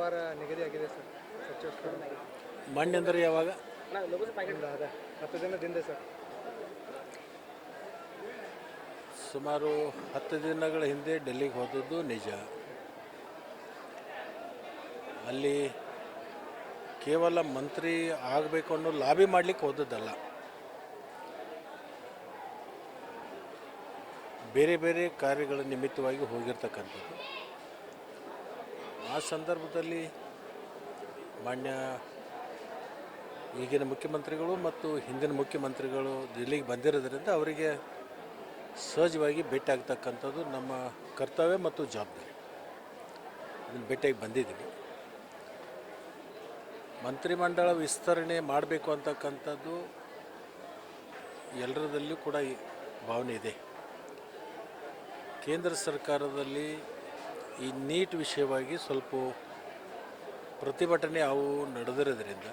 ವಾರ ನಿಗದಿಯಾಗಿದೆ ಸರ್ ಸಚಿವ ಸ್ಥಾನ. ಮಂಡ್ಯ ಅಂದರೆ ಯಾವಾಗ? ಅದ 10 ದಿನದಿಂದ ಸರ್. ಸುಮಾರು 10 ದಿನಗಳ ಹಿಂದೆ ಡೆಲ್ಲಿಗೆ ಹೋದದ್ದು ನಿಜ. ಅಲ್ಲಿ ಕೇವಲ ಮಂತ್ರಿ ಆಗಬೇಕು ಅನ್ನೋ ಲಾಬಿ ಮಾಡಲಿಕ್ಕೆ ಹೋದದ್ದಲ್ಲ, ಬೇರೆ ಬೇರೆ ಕಾರ್ಯಗಳ ನಿಮಿತ್ತವಾಗಿ ಹೋಗಿರ್ತಕ್ಕಂಥದ್ದು. ಆ ಸಂದರ್ಭದಲ್ಲಿ ಮಾನ್ಯ ಈಗಿನ ಮುಖ್ಯಮಂತ್ರಿಗಳು ಮತ್ತು ಹಿಂದಿನ ಮುಖ್ಯಮಂತ್ರಿಗಳು ದಿಲ್ಲಿಗೆ ಬಂದಿರೋದ್ರಿಂದ ಅವರಿಗೆ ಸಹಜವಾಗಿ ಭೇಟಿ ಆಗ್ತಕ್ಕಂಥದ್ದು ನಮ್ಮ ಕರ್ತವ್ಯ ಮತ್ತು ಜವಾಬ್ದಾರಿ. ಇದನ್ನು ಭೇಟಿಯಾಗಿ ಬಂದಿದ್ದೀವಿ. ಮಂತ್ರಿಮಂಡಲ ವಿಸ್ತರಣೆ ಮಾಡಬೇಕು ಅಂತಕ್ಕಂಥದ್ದು ಎಲ್ಲರದಲ್ಲೂ ಕೂಡ ಈ ಭಾವನೆ ಇದೆ. ಕೇಂದ್ರ ಸರ್ಕಾರದಲ್ಲಿ ಈ ನೀಟ್ ವಿಷಯವಾಗಿ ಸ್ವಲ್ಪ ಪ್ರತಿಭಟನೆ ಅವು ನಡೆದಿರೋದ್ರಿಂದ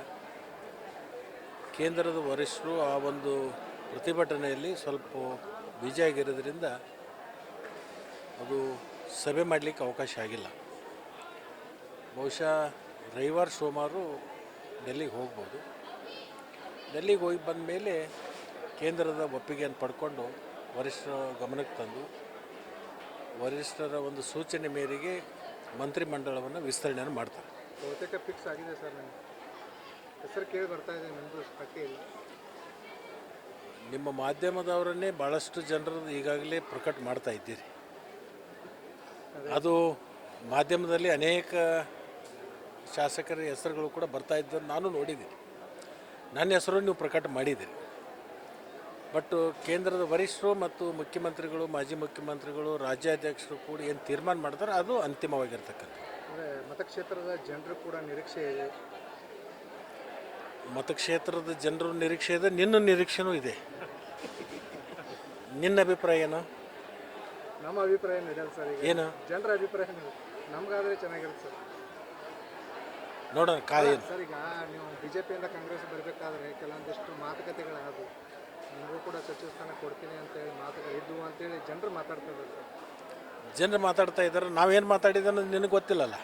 ಕೇಂದ್ರದ ವರಿಷ್ಠರು ಆ ಒಂದು ಪ್ರತಿಭಟನೆಯಲ್ಲಿ ಸ್ವಲ್ಪ ಬಿಜಿ ಆಗಿರೋದ್ರಿಂದ ಅದು ಸಭೆ ಮಾಡಲಿಕ್ಕೆ ಅವಕಾಶ ಆಗಿಲ್ಲ. ಬಹುಶಃ ರವಿವಾರ ಸೋಮವಾರ ಡೆಲ್ಲಿಗೆ ಹೋಗ್ಬೋದು. ಡೆಲ್ಲಿಗೆ ಹೋಗಿ ಬಂದ ಮೇಲೆ ಕೇಂದ್ರದ ಒಪ್ಪಿಗೆಯನ್ನು ಪಡ್ಕೊಂಡು ವರಿಷ್ಠರ ಗಮನಕ್ಕೆ ತಂದು ವರಿಷ್ಠರ ಒಂದು ಸೂಚನೆ ಮೇರೆಗೆ ಮಂತ್ರಿಮಂಡಲವನ್ನು ವಿಸ್ತರಣೆಯನ್ನು ಮಾಡ್ತಾರೆ. ಬಹುತೇಕ ಫಿಕ್ಸ್ ಆಗಿದೆ ಸರ್. ನನಗೆ ಹೆಸರು ಕೇಳಿ ಬರ್ತಾ ಇದೆ, ನಮ್ಮದು ಪಟ್ಟಿ ಇಲ್ಲ. ನಿಮ್ಮ ಮಾಧ್ಯಮದವರನ್ನೇ ಭಾಳಷ್ಟು ಜನರದ್ದು ಈಗಾಗಲೇ ಪ್ರಕಟ ಮಾಡ್ತಾ ಇದ್ದೀರಿ. ಅದು ಮಾಧ್ಯಮದಲ್ಲಿ ಅನೇಕ ಶಾಸಕರ ಹೆಸರುಗಳು ಕೂಡ ಬರ್ತಾ ಇದ್ದನ್ನು ನಾನು ನೋಡಿದ್ದೀನಿ. ನನ್ನ ಹೆಸರು ನೀವು ಪ್ರಕಟ ಮಾಡಿದ್ದೀರಿ. ಬಟ್ ಕೇಂದ್ರದ ವರಿಷ್ಠರು ಮತ್ತು ಮುಖ್ಯಮಂತ್ರಿಗಳು, ಮಾಜಿ ಮುಖ್ಯಮಂತ್ರಿಗಳು, ರಾಜ್ಯಾಧ್ಯಕ್ಷರು ಕೂಡ ಏನು ತೀರ್ಮಾನ ಮಾಡ್ತಾರೆ ಅದು ಅಂತಿಮವಾಗಿರ್ತಕ್ಕಂಥ. ಮತಕ್ಷೇತ್ರದ ಜನರು ಕೂಡ ನಿರೀಕ್ಷೆ ಇದೆ. ಮತಕ್ಷೇತ್ರದ ಜನರು ನಿರೀಕ್ಷೆ ಇದೆ, ನಿನ್ನ ನಿರೀಕ್ಷೆನೂ ಇದೆ. ನಿನ್ನ ಅಭಿಪ್ರಾಯ ಏನು? ನಮ್ಮ ಅಭಿಪ್ರಾಯ ನಡೆಯಲ್ಲ ಸರ್. ಏನು ಜನರ ಅಭಿಪ್ರಾಯ ನಮಗಾದರೆ ಚೆನ್ನಾಗಿರುತ್ತೆ ಸರ್. ನೋಡೋಣ ಕಾಯಿ ಸರ್. ಈಗ ನೀವು BJPಯಿಂದ ಕಾಂಗ್ರೆಸ್ ಬರಬೇಕಾದ್ರೆ ಕೆಲವೊಂದಿಷ್ಟು ಮಾತುಕತೆಗಳಾದವು. ನಿಮಗೂ ಕೂಡ ಸಚಿವ ಸ್ಥಾನ ಕೊಡ್ತೀನಿ ಅಂತೇಳಿ ಮಾತುಗಳು ಇದ್ದವು ಅಂತೇಳಿ ಜನರು ಮಾತಾಡ್ತಾ ಇದ್ದಾರೆ ಸರ್. ಜನರು ಮಾತಾಡ್ತಾ ಇದ್ದಾರೆ. ನಾವೇನು ಮಾತಾಡಿದ ಅನ್ನೋದು ನಿನಗೆ ಗೊತ್ತಿಲ್ಲಲ್ಲ,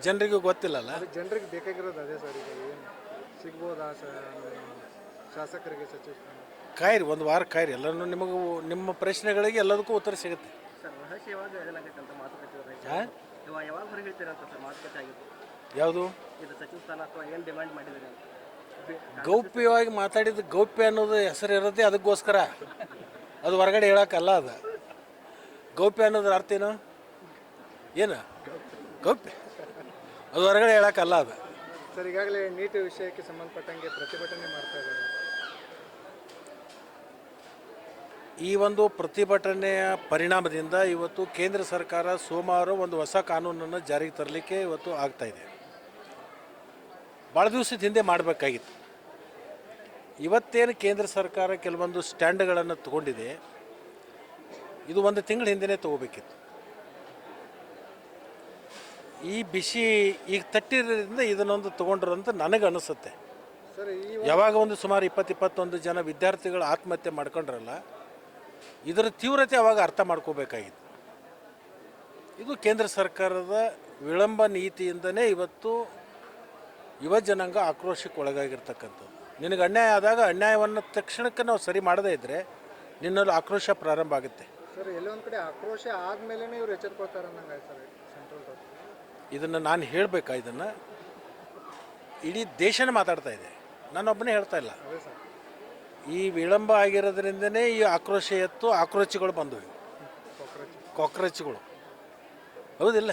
ಜನರಿಗೂ ಗೊತ್ತಿಲ್ಲಲ್ಲ. ಜನರಿಗೆ ಬೇಕಾಗಿರೋದು ಅದೇ ಸರ್. ಈಗ ಏನು ಸಿಗ್ಬೋದಾ ಶಾಸಕರಿಗೆ ಸಚಿವ ಸ್ಥಾನ? ಕಾಯಿರಿ, ಒಂದು ವಾರ ಕಾಯಿರಿ. ಎಲ್ಲರೂ ನಿಮಗೂ ನಿಮ್ಮ ಪ್ರಶ್ನೆಗಳಿಗೆ ಎಲ್ಲದಕ್ಕೂ ಉತ್ತರ ಸಿಗುತ್ತೆ. ಯಾವುದು ಸಚಿವ ಸ್ಥಾನ ಅಥವಾ ಏನು ಡಿಮ್ಯಾಂಡ್ ಮಾಡಿದರೆ ಗೌಪ್ಯವಾಗಿ ಮಾತಾಡಿದ ಗೌಪ್ಯ ಅನ್ನೋದು ಹೆಸರು ಇರುತ್ತೆ, ಅದಕ್ಕೋಸ್ಕರ ಅದು ಹೊರಗಡೆ ಹೇಳೋಕ್ಕಲ್ಲ. ಅದು ಗೌಪ್ಯ ಅನ್ನೋದ್ರ ಅರ್ಥ ಏನು? ಏನು ಗೌಪ್ಯ? ಅದು ಹೊರಗಡೆ ಹೇಳೋಕ್ಕಲ್ಲ ಅದು. ಸರ್, ಈಗಾಗಲೇ ನೀಟ್ ವಿಷಯಕ್ಕೆ ಸಂಬಂಧಪಟ್ಟಂಗೆ ಪ್ರತಿಭಟನೆ ಮಾಡ್ತಾ ಇದ್ದಾರೆ. ಈ ಒಂದು ಪ್ರತಿಭಟನೆಯ ಪರಿಣಾಮದಿಂದ ಇವತ್ತು ಕೇಂದ್ರ ಸರ್ಕಾರ ಸೋಮವಾರ ಒಂದು ಹೊಸ ಕಾನೂನನ್ನು ಜಾರಿಗೆ ತರಲಿಕ್ಕೆ ಇವತ್ತು ಆಗ್ತಾಯಿದೆ. ಭಾಳ ದಿವಸದ ಹಿಂದೆ ಮಾಡಬೇಕಾಗಿತ್ತು. ಇವತ್ತೇನು ಕೇಂದ್ರ ಸರ್ಕಾರ ಕೆಲವೊಂದು ಸ್ಟ್ಯಾಂಡ್ಗಳನ್ನು ತಗೊಂಡಿದೆ, ಇದು ಒಂದು ತಿಂಗಳ ಹಿಂದೆ ತೊಗೋಬೇಕಿತ್ತು. ಈ ಬಿಸಿ ಈಗ ತಟ್ಟಿರೋದ್ರಿಂದ ಇದನ್ನೊಂದು ತೊಗೊಂಡ್ರು ಅಂತ ನನಗೆ ಅನಿಸುತ್ತೆ. ಯಾವಾಗ ಒಂದು ಸುಮಾರು 20-21 ಜನ ವಿದ್ಯಾರ್ಥಿಗಳು ಆತ್ಮಹತ್ಯೆ ಮಾಡ್ಕೊಂಡ್ರಲ್ಲ, ಇದರ ತೀವ್ರತೆ ಅವಾಗ ಅರ್ಥ ಮಾಡ್ಕೋಬೇಕಾಗಿತ್ತು. ಇದು ಕೇಂದ್ರ ಸರ್ಕಾರದ ವಿಳಂಬ ನೀತಿಯಿಂದನೇ ಇವತ್ತು ಯುವ ಜನಾಂಗ ಆಕ್ರೋಶಕ್ಕೆ ಒಳಗಾಗಿರ್ತಕ್ಕಂಥದ್ದು. ನಿನಗೆ ಅನ್ಯಾಯ ಆದಾಗ ಅನ್ಯಾಯವನ್ನು ತಕ್ಷಣಕ್ಕೆ ನಾವು ಸರಿ ಮಾಡದೇ ಇದ್ದರೆ ನಿನ್ನಲ್ಲಿ ಆಕ್ರೋಶ ಪ್ರಾರಂಭ ಆಗುತ್ತೆ. ಸರ್, ಎಲ್ಲೊಂದು ಕಡೆ ಆಕ್ರೋಶ ಆದಮೇಲೆ ಇವ್ರು ಎಚ್ಚೆತ್ಕೊಳ್ತಾರೆ ಅನ್ನಂಗೆ ಸರ್ ಸೆಂಟ್ರಲ್ ಗೌರ್ಮೆಂಟ್. ಇದನ್ನು ನಾನು ಹೇಳಬೇಕಾ? ಇದನ್ನು ಇಡೀ ದೇಶನೇ ಮಾತಾಡ್ತಾ ಇದೆ, ನಾನೊಬ್ಬನೇ ಹೇಳ್ತಾ ಇಲ್ಲ. ಅದೇ ಸರ್, ಈ ವಿಳಂಬ ಆಗಿರೋದ್ರಿಂದನೇ ಈ ಆಕ್ರೋಶ ಎತ್ತು ಆಕ್ರೋಚಿಗಳು ಬಂದವು, ಕಾಕ್ರೋಚ್ಗಳು. ಹೌದಿಲ್ಲ?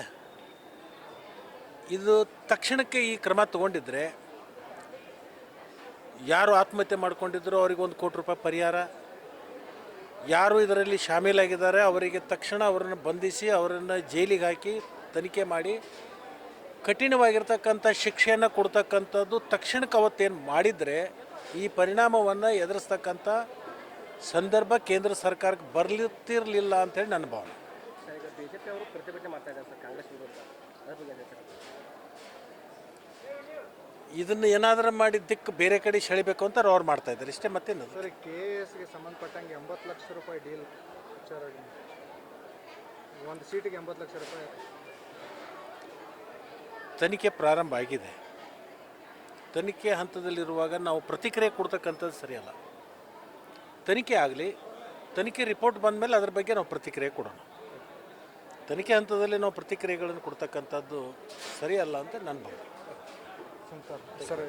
ಇದು ತಕ್ಷಣಕ್ಕೆ ಈ ಕ್ರಮ ತಗೊಂಡಿದ್ರೆ ಯಾರು ಆತ್ಮಹತ್ಯೆ ಮಾಡ್ಕೊಂಡಿದ್ರು ಅವ್ರಿಗೆ ₹1 ಕೋಟಿ ಪರಿಹಾರ, ಯಾರು ಇದರಲ್ಲಿ ಶಾಮೀಲಾಗಿದ್ದಾರೆ ಅವರಿಗೆ ತಕ್ಷಣ ಅವರನ್ನು ಬಂಧಿಸಿ ಅವರನ್ನು ಜೈಲಿಗೆ ಹಾಕಿ ತನಿಖೆ ಮಾಡಿ ಕಠಿಣವಾಗಿರ್ತಕ್ಕಂಥ ಶಿಕ್ಷೆಯನ್ನು ಕೊಡ್ತಕ್ಕಂಥದ್ದು ತಕ್ಷಣಕ್ಕೆ ಅವತ್ತೇನು ಮಾಡಿದರೆ ಈ ಪರಿಣಾಮವನ್ನು ಎದುರಿಸ್ತಕ್ಕಂಥ ಸಂದರ್ಭ ಕೇಂದ್ರ ಸರ್ಕಾರಕ್ಕೆ ಬರಲಿತ್ತಿರಲಿಲ್ಲ ಅಂಥೇಳಿ ನನ್ನ ಭಾವನೆ. BJP ಅವರು ಪ್ರತಿಭಟನೆ ಮಾಡ್ತಾ ಇದ್ದಾರೆ ಸರ್ ಕಾಂಗ್ರೆಸ್ ವಿರುದ್ಧ. ಇದನ್ನು ಏನಾದರೂ ಮಾಡಿ ದಿಕ್ಕು ಬೇರೆ ಕಡೆ ಸೆಳಿಬೇಕು ಅಂತ ಅವ್ರು ಮಾಡ್ತಾ ಇದ್ದಾರೆ, ಇಷ್ಟೇ. ಮತ್ತೇನು ಸರ್, KSಗೆ ಸಂಬಂಧಪಟ್ಟಂಗೆ 80 ಲಕ್ಷ ರೂಪಾಯಿ ಡೀಲ್ ವಿಚಾರ, ಒಂದು ಸೀಟಿಗೆ 80 ಲಕ್ಷ ರೂಪಾಯಿ ತನಿಖೆ ಪ್ರಾರಂಭ ಆಗಿದೆ. ತನಿಖೆ ಹಂತದಲ್ಲಿರುವಾಗ ನಾವು ಪ್ರತಿಕ್ರಿಯೆ ಕೊಡ್ತಕ್ಕಂಥದ್ದು ಸರಿಯಲ್ಲ. ತನಿಖೆ ಆಗಲಿ, ತನಿಖೆ ರಿಪೋರ್ಟ್ ಬಂದ ಮೇಲೆ ಅದ್ರ ಬಗ್ಗೆ ನಾವು ಪ್ರತಿಕ್ರಿಯೆ ಕೊಡೋಣ. ತನಿಖೆ ಹಂತದಲ್ಲಿ ನಾವು ಪ್ರತಿಕ್ರಿಯೆಗಳನ್ನು ಕೊಡ್ತಕ್ಕಂಥದ್ದು ಸರಿಯಲ್ಲ ಅಂತ ನನ್ನ ಭಾವನೆ. ಸರ್